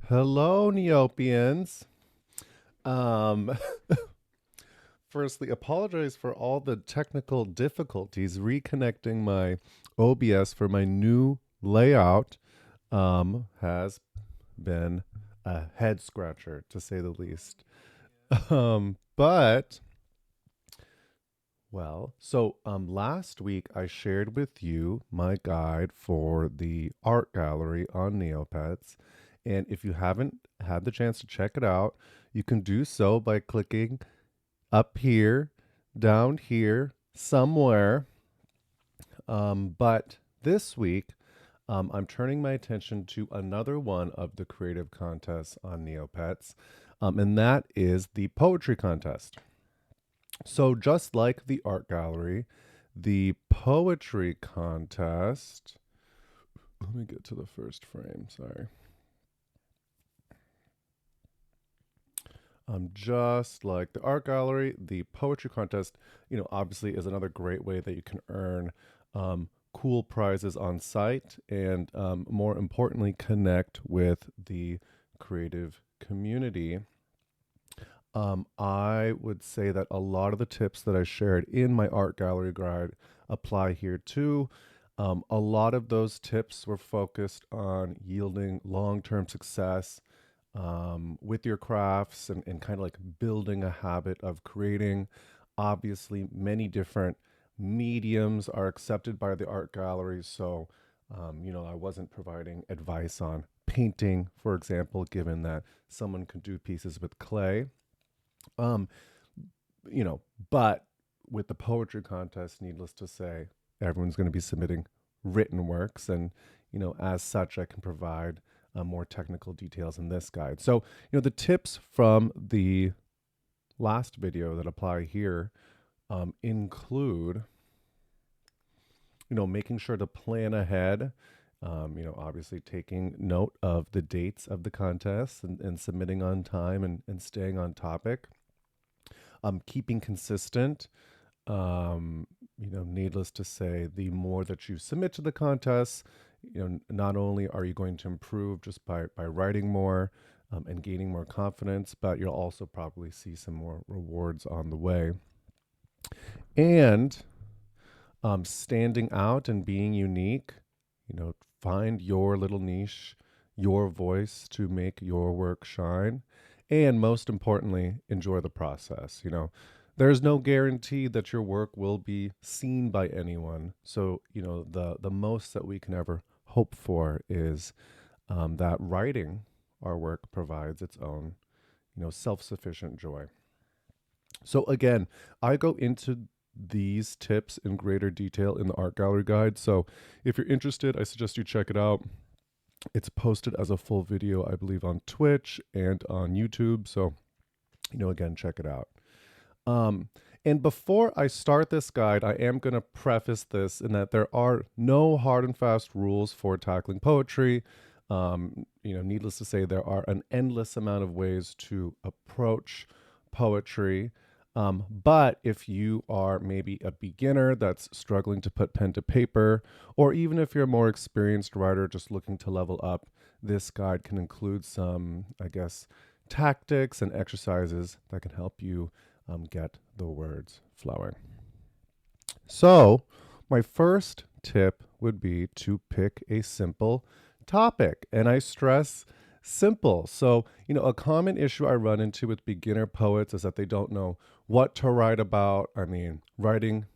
Hello, Neopians. Um, Firstly, apologize for all the technical difficulties reconnecting my OBS for my new layout. Has been a head scratcher to say the least. But well, last week I shared with you my guide for the art gallery on Neopets. And if you haven't had the chance to check it out, you can do so by clicking up here, down here, somewhere. But this week, I'm turning my attention to another one of the creative contests on Neopets, and that is the poetry contest. So, just like the art gallery, the poetry contest. Let me get to the first frame. Sorry. Just like the art gallery, the poetry contest, obviously is another great way that you can earn cool prizes on site and, more importantly, connect with the creative community. I would say that a lot of the tips that I shared in my art gallery guide apply here too. A lot of those tips were focused on yielding long term success with your crafts and kind of like building a habit of creating. Obviously, many different mediums are accepted by the art gallery. So, I wasn't providing advice on painting, for example, given that someone could do pieces with clay. Um, you know, but with the poetry contest, needless to say, everyone's going to be submitting written works. And, as such, I can provide more technical details in this guide. So, the tips from the last video that apply here include, making sure to plan ahead. Obviously taking note of the dates of the contest and submitting on time and staying on topic. Keeping consistent. Needless to say, the more that you submit to the contest, not only are you going to improve just by writing more and gaining more confidence, but you'll also probably see some more rewards on the way. And standing out and being unique, find your little niche, your voice to make your work shine. And most importantly, enjoy the process. There's no guarantee that your work will be seen by anyone. So, the most that we can ever hope for is that writing our work provides its own, self sufficient joy. So, again, I go into these tips in greater detail in the art gallery guide. So, if you're interested, I suggest you check it out. It's posted as a full video, I believe, on Twitch and on YouTube. So, again, check it out. Um, and before I start this guide, I am going to preface this in that there are no hard and fast rules for tackling poetry. Needless to say, there are an endless amount of ways to approach poetry. But if you are maybe a beginner that's struggling to put pen to paper, or even if you're a more experienced writer just looking to level up, this guide can include some, I guess, tactics and exercises that can help you get the words flowing. So, my first tip would be to pick a simple topic. And I stress simple. So, a common issue I run into with beginner poets is that they don't know what to write about. I mean, writing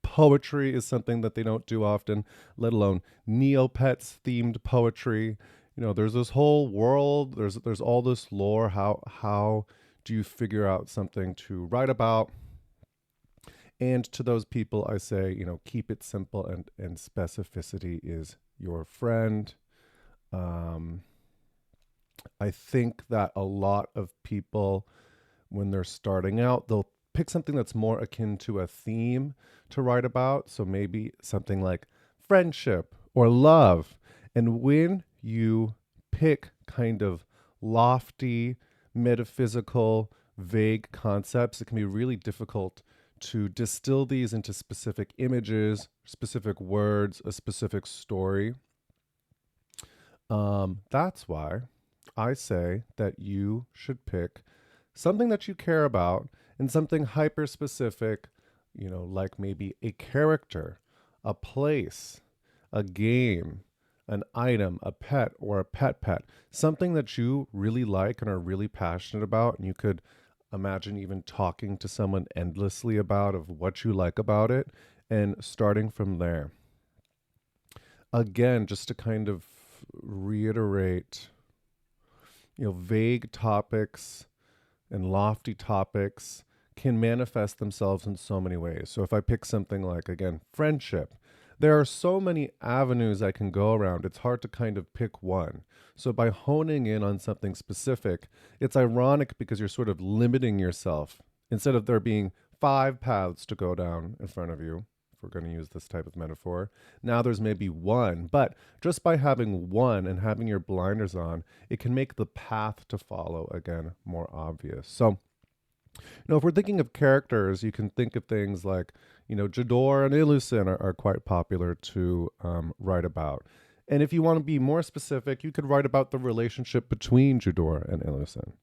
poetry is something that they don't do often, let alone Neopets themed poetry. There's this whole world, there's all this lore. How do you figure out something to write about? And to those people, I say, keep it simple and specificity is your friend. Um, I think that a lot of people, when they're starting out, they'll pick something that's more akin to a theme to write about. So maybe something like friendship or love. And when you pick kind of lofty, metaphysical, vague concepts, it can be really difficult to distill these into specific images, specific words, a specific story. That's why I say that you should pick something that you care about and something hyper specific, like maybe a character, a place, a game, an item, a pet, or a pet, something that you really like and are really passionate about. And you could imagine even talking to someone endlessly about of what you like about it and starting from there. Again, just to kind of reiterate, vague topics and lofty topics can manifest themselves in so many ways. So if I pick something like, again, friendship, there are so many avenues I can go around. It's hard to kind of pick one. So by honing in on something specific, it's ironic because you're sort of limiting yourself. Instead of there being five paths to go down in front of you, if we're going to use this type of metaphor, now there's maybe one. But just by having one and having your blinders on, it can make the path to follow again more obvious. So, if we're thinking of characters, you can think of things like, Jador and Ilusin are quite popular to write about. And if you want to be more specific, you could write about the relationship between Jador and Ilusin.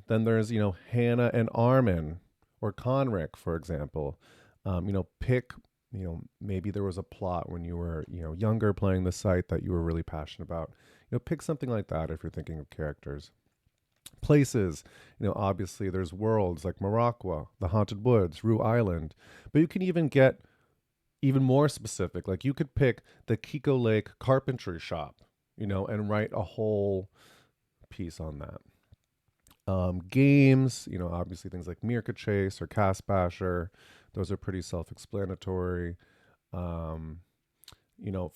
Then there's, Hannah and Armin or Conric, for example. Pick, maybe there was a plot when you were, younger playing the site that you were really passionate about. Pick something like that if you're thinking of characters. Places, obviously there's worlds like Morocco, the Haunted Woods, Rue Island, but you can even get even more specific. Like you could pick the Kiko Lake carpentry shop, and write a whole piece on that. Games, obviously things like Mirka Chase or Cast Basher, those are pretty self-explanatory. Um,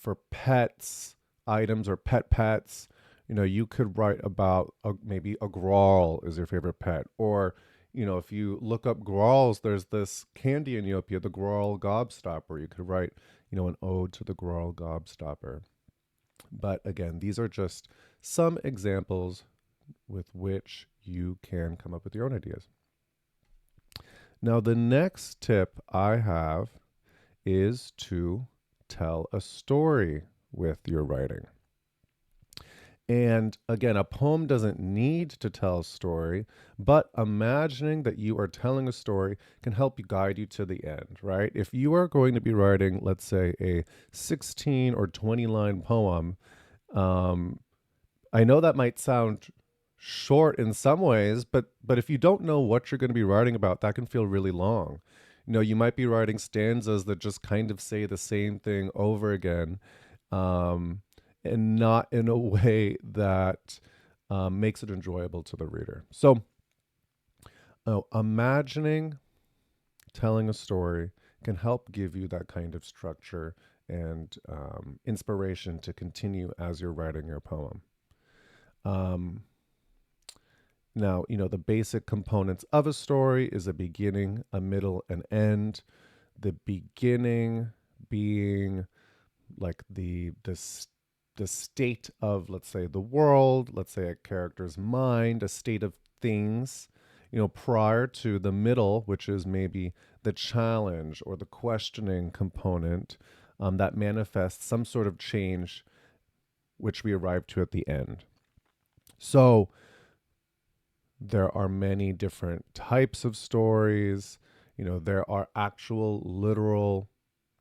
for pets, items or pets, you could write about maybe a grawl is your favorite pet. Or, if you look up grawls, there's this candy in Neopia, the grawl gobstopper. You could write, an ode to the grawl gobstopper. But again, these are just some examples with which you can come up with your own ideas. Now, the next tip I have is to tell a story with your writing. And again, a poem doesn't need to tell a story, but imagining that you are telling a story can help you guide you to the end, right? If you are going to be writing, let's say, a 16 or 20 line poem, I know that might sound short in some ways, but if you don't know what you're going to be writing about, that can feel really long. You might be writing stanzas that just kind of say the same thing over again. And not in a way that makes it enjoyable to the reader. So, imagining telling a story can help give you that kind of structure and inspiration to continue as you're writing your poem. Now, the basic components of a story is a beginning, a middle, and end. The beginning being like the state of, let's say, the world, let's say a character's mind, a state of things, prior to the middle, which is maybe the challenge or the questioning component that manifests some sort of change, which we arrive to at the end. So there are many different types of stories. There are actual literal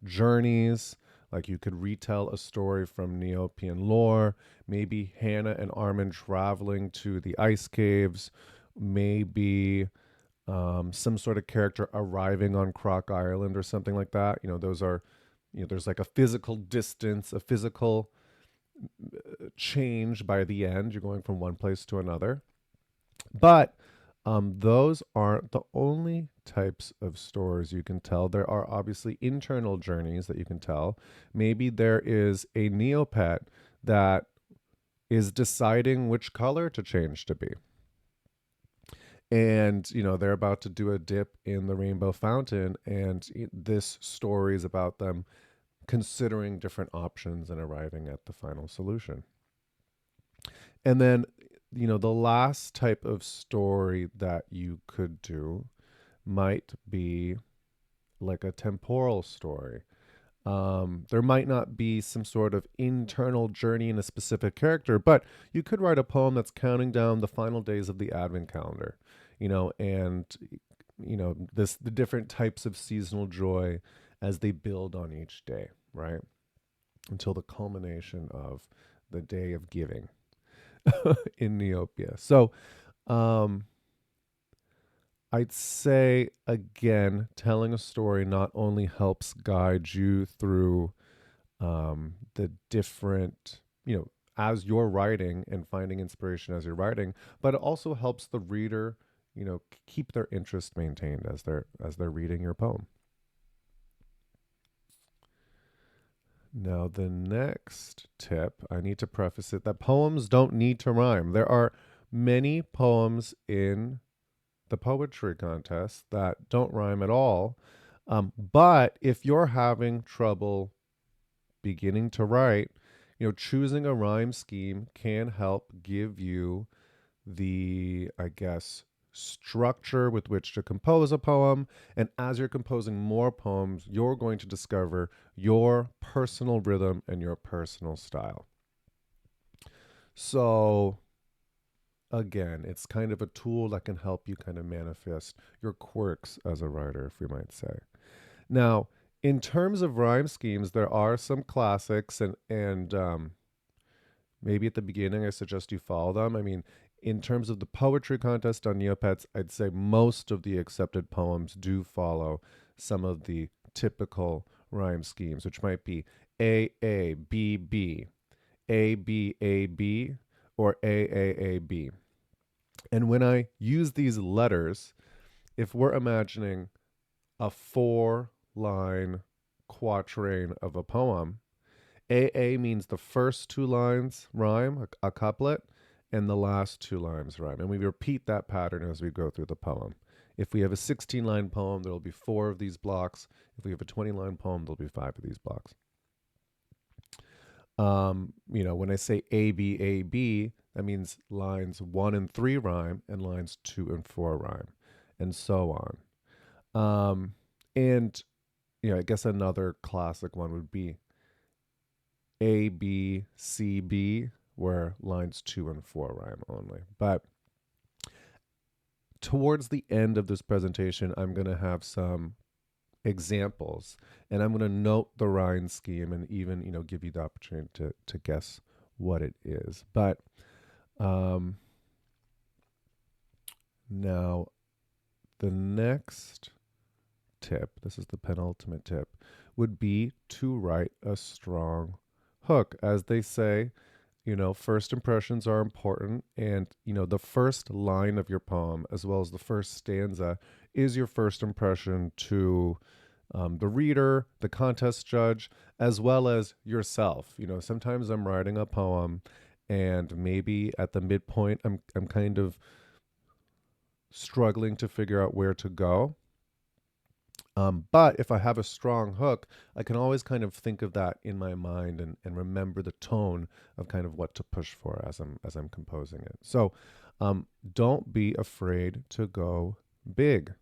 journeys. Like you could retell a story from Neopian lore, maybe Hannah and Armin traveling to the ice caves, maybe some sort of character arriving on Croc Island or something like that. Those are, there's like a physical distance, a physical change by the end. You're going from one place to another. But those aren't the only types of stories you can tell. There are obviously internal journeys that you can tell. Maybe there is a Neopet that is deciding which color to change to be. And, they're about to do a dip in the rainbow fountain. And this story is about them considering different options and arriving at the final solution. And then, the last type of story that you could do might be like a temporal story. There might not be some sort of internal journey in a specific character, but you could write a poem that's counting down the final days of the advent calendar, and the different types of seasonal joy as they build on each day, right? Until the culmination of the day of giving in Neopia. So, um, I'd say again, telling a story not only helps guide you through the different, as you're writing and finding inspiration as you're writing, but it also helps the reader, keep their interest maintained as they're reading your poem. Now, the next tip, I need to preface it that poems don't need to rhyme. There are many poems in the poetry contest that don't rhyme at all. But if you're having trouble beginning to write, choosing a rhyme scheme can help give you the, I guess, structure with which to compose a poem. And as you're composing more poems, you're going to discover your personal rhythm and your personal style. So, again, it's kind of a tool that can help you kind of manifest your quirks as a writer, if we might say. Now, in terms of rhyme schemes, there are some classics, and maybe at the beginning, I suggest you follow them. I mean, in terms of the poetry contest on Neopets, I'd say most of the accepted poems do follow some of the typical rhyme schemes, which might be A A B B, A B A B, or A A A B. And when I use these letters, if we're imagining a 4-line quatrain of a poem, AA means the first 2 lines rhyme, a couplet, and the last 2 lines rhyme. And we repeat that pattern as we go through the poem. If we have a 16-line poem, there will be 4 of these blocks. If we have a 20-line poem, there'll be 5 of these blocks. When I say A, B, A, B, that means lines 1 and 3 rhyme and lines 2 and 4 rhyme, and so on. And I guess another classic one would be A, B, C, B, where lines 2 and 4 rhyme only. But towards the end of this presentation, I'm going to have some examples, and I'm going to note the rhyme scheme and even, give you the opportunity to guess what it is. But now the next tip, this is the penultimate tip, would be to write a strong hook. As they say, first impressions are important, and the first line of your poem as well as the first stanza is your first impression to the reader, the contest judge, as well as yourself. Sometimes I'm writing a poem and maybe at the midpoint I'm kind of struggling to figure out where to go. But if I have a strong hook, I can always kind of think of that in my mind and remember the tone of kind of what to push for as I'm composing it. So don't be afraid to go big.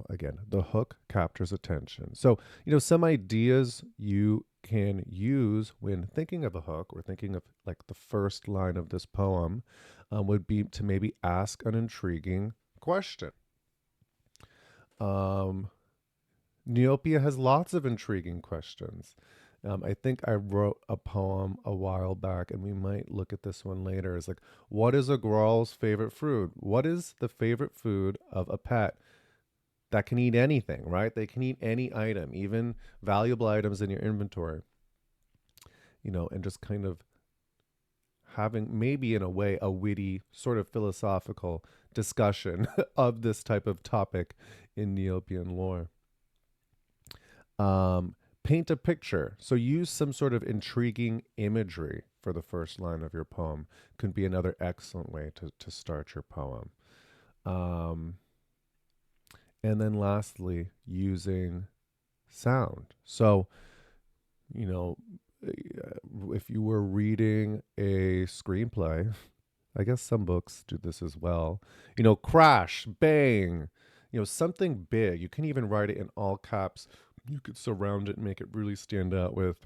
Again, the hook captures attention. So, some ideas you can use when thinking of a hook or thinking of like the first line of this poem would be to maybe ask an intriguing question. Neopia has lots of intriguing questions. I think I wrote a poem a while back, and we might look at this one later. It's like, what is a growl's favorite food? What is the favorite food of a pet that can eat anything, right? They can eat any item, even valuable items in your inventory, and just kind of having maybe in a way a witty sort of philosophical discussion of this type of topic in Neopian lore. Paint a picture. So use some sort of intriguing imagery for the first line of your poem. Could be another excellent way to start your poem. And then lastly, using sound. So, if you were reading a screenplay, I guess some books do this as well, crash, bang, something big. You can even write it in all caps You could surround it and make it really stand out with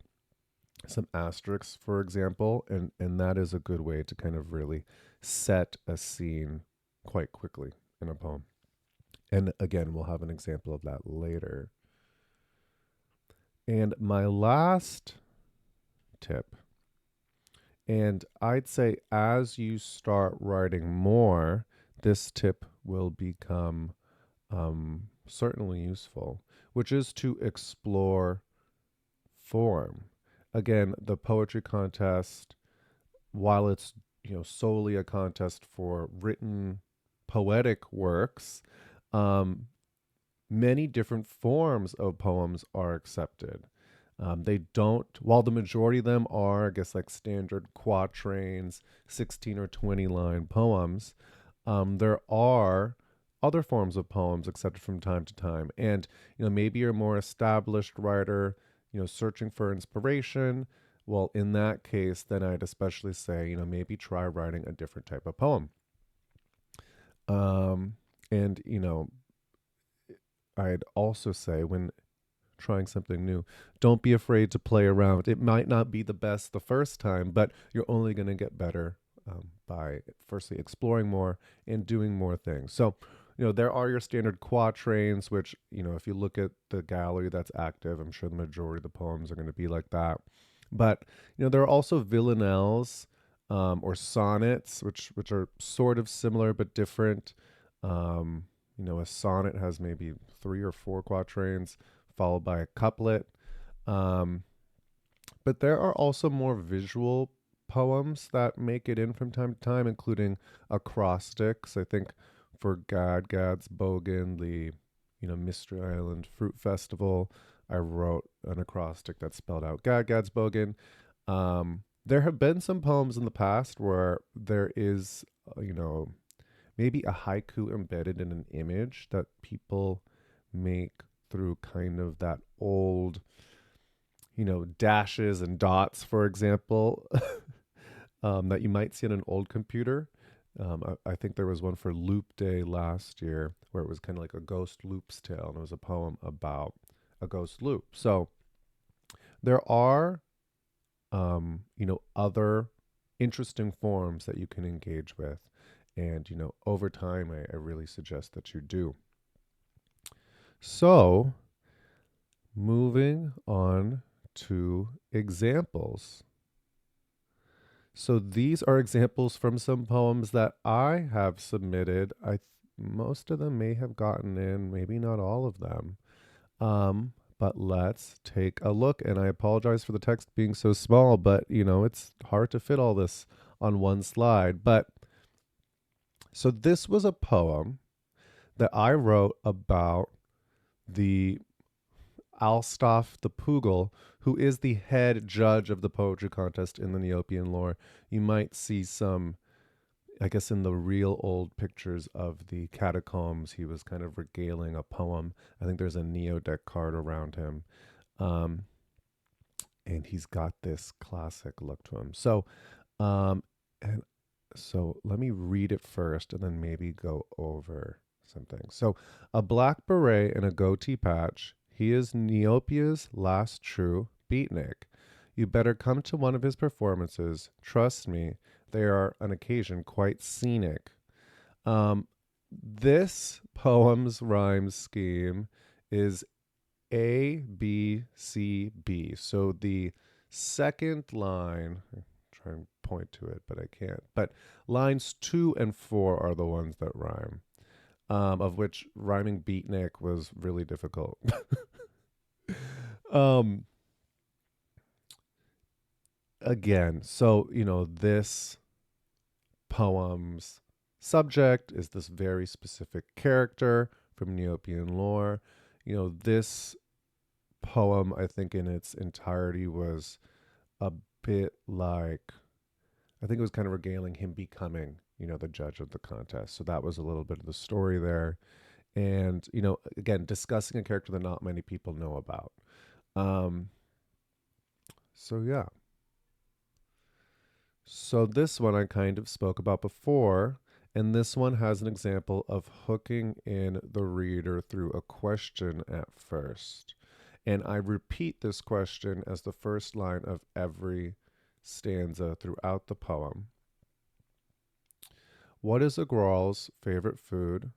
some asterisks, for example, and that is a good way to kind of really set a scene quite quickly in a poem. And again, we'll have an example of that later. And my last tip, and I'd say as you start writing more, this tip will become certainly useful, which is to explore form. Again, the poetry contest, while it's solely a contest for written poetic works, um, many different forms of poems are accepted. They don't, while the majority of them are, I guess, like standard quatrains, 16 or 20 line poems, there are other forms of poems accepted from time to time. And, maybe you're a more established writer, searching for inspiration. Well, in that case, then I'd especially say, maybe try writing a different type of poem. Um, and, I'd also say when trying something new, don't be afraid to play around. It might not be the best the first time, but you're only going to get better by firstly exploring more and doing more things. So, there are your standard quatrains, which, if you look at the gallery that's active, I'm sure the majority of the poems are going to be like that. But, there are also villanelles or sonnets, which are sort of similar but different. Um, a sonnet has maybe 3 or 4 quatrains, followed by a couplet. Um, but there are also more visual poems that make it in from time to time, including acrostics. I think for Gad's Bogan, the Mystery Island Fruit Festival, I wrote an acrostic that spelled out Gad's Bogan. There have been some poems in the past where there is, maybe a haiku embedded in an image that people make through kind of that old, dashes and dots, for example, that you might see on an old computer. I think there was one for Loop Day last year where it was kind of like a ghost loop's tale, and it was a poem about a ghost loop. So there are, other interesting forms that you can engage with. And, over time, I really suggest that you do. So, moving on to examples. So these are examples from some poems that I have submitted. Most of them may have gotten in, maybe not all of them. But let's take a look. And I apologize for the text being so small, but it's hard to fit all this on one slide. But so this was a poem that I wrote about the Alstaff the Pugil, who is the head judge of the poetry contest in the Neopian lore. You might see some, I guess, in the real old pictures of the catacombs, he was kind of regaling a poem. I think there's a Neodeck card around him. Um, and he's got this classic look to him. And so let me read it first and then maybe go over something. So, a black beret and a goatee patch, he is Neopia's last true beatnik. You better come to one of his performances. Trust me, they are on occasion quite scenic. This poem's rhyme scheme is A, B, C, B. So the second line, I'm trying to point to it, but I can't. But lines 2 and 4 are the ones that rhyme, of which rhyming beatnik was really difficult. um, Again, so, this poem's subject is this very specific character from Neopian lore. This poem, I think, in its entirety was a bit like, I think it was kind of regaling him becoming, the judge of the contest. So that was a little bit of the story there. And, again, discussing a character that not many people know about. Um, so, yeah. So this one I kind of spoke about before, and this one has an example of hooking in the reader through a question at first. And I repeat this question as the first line of every stanza throughout the poem. What is a girl's favorite food?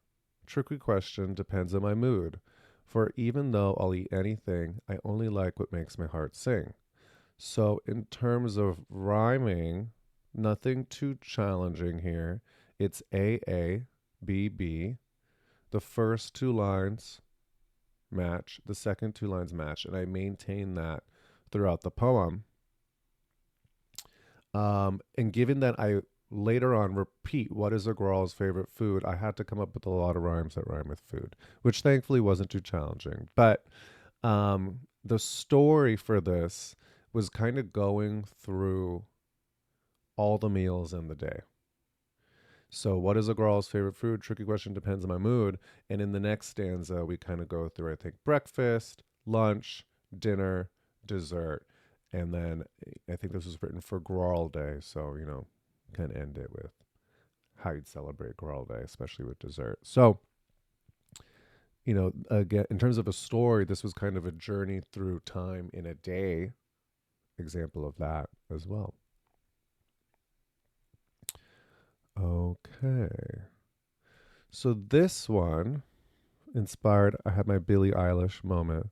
Tricky question, depends on my mood. For even though I'll eat anything, I only like what makes my heart sing. So, in terms of rhyming, nothing too challenging here. It's A A, B B. The first two lines match, the second two lines match, and I maintain that throughout the poem. And given that I later on repeat what is a girl's favorite food, I had to come up with a lot of rhymes that rhyme with food, which thankfully wasn't too challenging. But the story for this was kind of going through all the meals in the day. So, what is a girl's favorite food? Tricky question, depends on my mood. And in the next stanza, we kind of go through, I think, breakfast, lunch, dinner, dessert. And then I think this was written for Growl Day. So, kind of end it with how you'd celebrate Growl Day, especially with dessert. So, again, in terms of a story, this was kind of a journey through time in a day example of that as well. Okay. So this one inspired, I had my Billie Eilish moment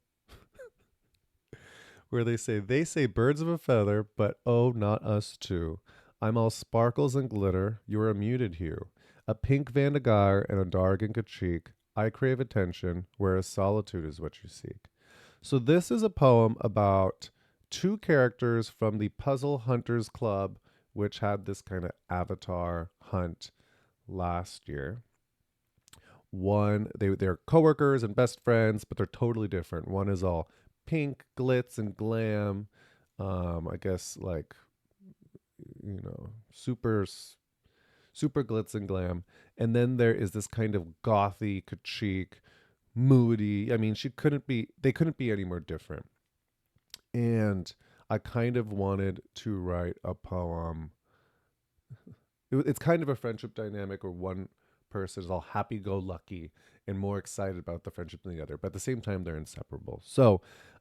where they say birds of a feather, but oh, not us too. I'm all sparkles and glitter, you're a muted hue. A pink Van de Geyer and a dark ink cheek. I crave attention, whereas solitude is what you seek. So this is a poem about two characters from the Puzzle Hunters Club, which had this kind of avatar hunt last year. One, they're coworkers and best friends, but they're totally different. One is all pink, glitz, and glam. I guess like super glitz and glam. And then there is this kind of gothy, chic, moody. I mean, they couldn't be any more different. And I kind of wanted to write a poem. It's kind of a friendship dynamic where one person is all happy go lucky and more excited about the friendship than the other, but at the same time, they're inseparable. So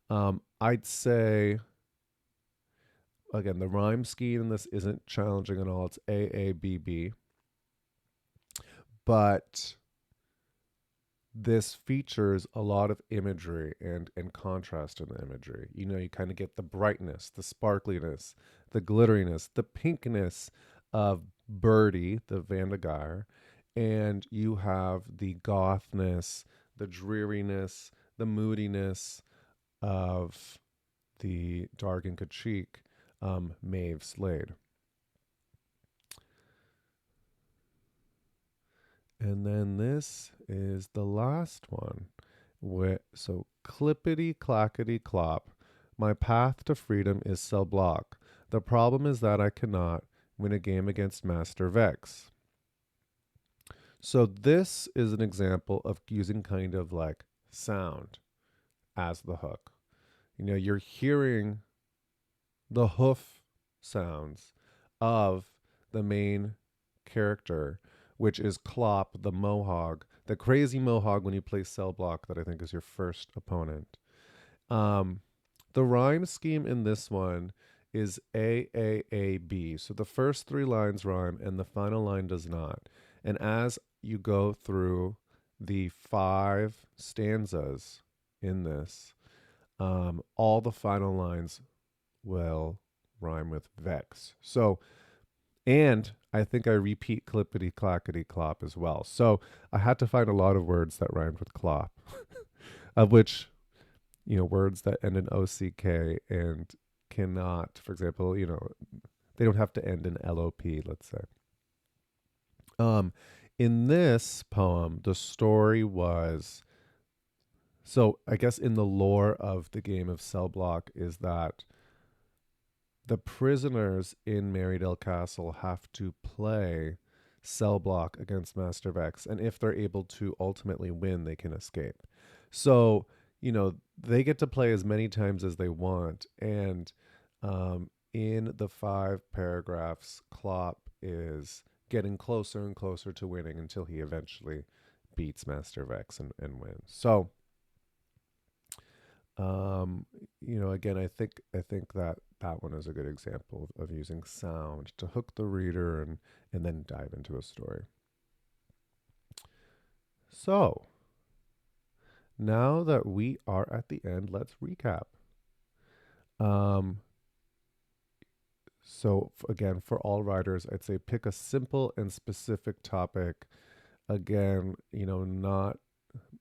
I'd say, again, the rhyme scheme in this isn't challenging at all. It's A A B B. But this features a lot of imagery and contrast in the imagery. You kind of get the brightness, the sparkliness, the glitteriness, the pinkness of Birdie, the Van de Geyer, and you have the gothness, the dreariness, the moodiness of the dark and cheek, Maeve Slade. And then this is the last one. So clippity clackety clop. My path to freedom is cell block. The problem is that I cannot win a game against Master Vex. So this is an example of using kind of like sound as the hook. You're hearing the hoof sounds of the main character, which is Clop, the Mohawk, the crazy Mohawk when you play Cell Block, that I think is your first opponent. The rhyme scheme in this one is A A A B. So the first three lines rhyme and the final line does not. And as you go through the 5 stanzas in this, all the final lines will rhyme with Vex. So, and I think I repeat clippity clackety clop as well. So I had to find a lot of words that rhymed with clop, of which, words that end in OCK and cannot, for example, they don't have to end in LOP, let's say. In this poem, the story was, so I guess in the lore of the game of Cell Block is that the prisoners in Marydale Castle have to play Cell Block against Master Vex, and if they're able to ultimately win, they can escape. So, they get to play as many times as they want, and in the 5 paragraphs, Klopp is getting closer and closer to winning until he eventually beats Master Vex and wins. So, Um, again, I think that that one is a good example of using sound to hook the reader and then dive into a story. So now that we are at the end, let's recap. Um, again, for all writers, I'd say pick a simple and specific topic. Again, not,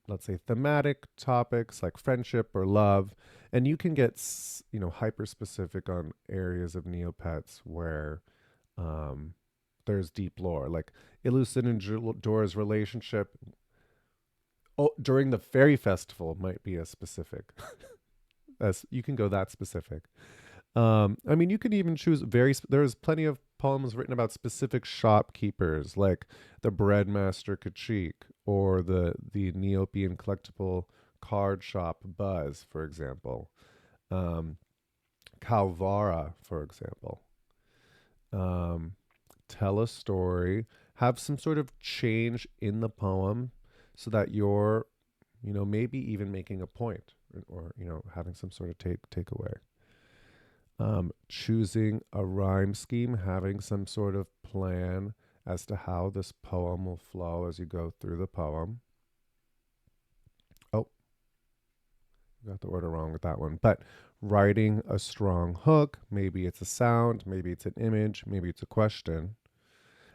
let's say, thematic topics like friendship or love, and you can get hyper specific on areas of Neopets where um, there's deep lore, like Illusin and Dora's relationship. Oh, during the fairy festival might be as specific as you can go that specific. I mean, you can even choose there's plenty of poems written about specific shopkeepers, like the breadmaster Kachik or the Neopian collectible card shop Buzz, for example. Um, Calvara, for example. Um, Tell a story, have some sort of change in the poem so that you're, maybe even making a point or having some sort of takeaway. Choosing a rhyme scheme, having some sort of plan as to how this poem will flow as you go through the poem. Oh, got the order wrong with that one. But writing a strong hook, maybe it's a sound, maybe it's an image, maybe it's a question.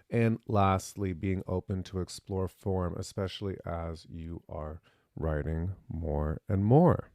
And lastly, being open to explore form, especially as you are writing more and more.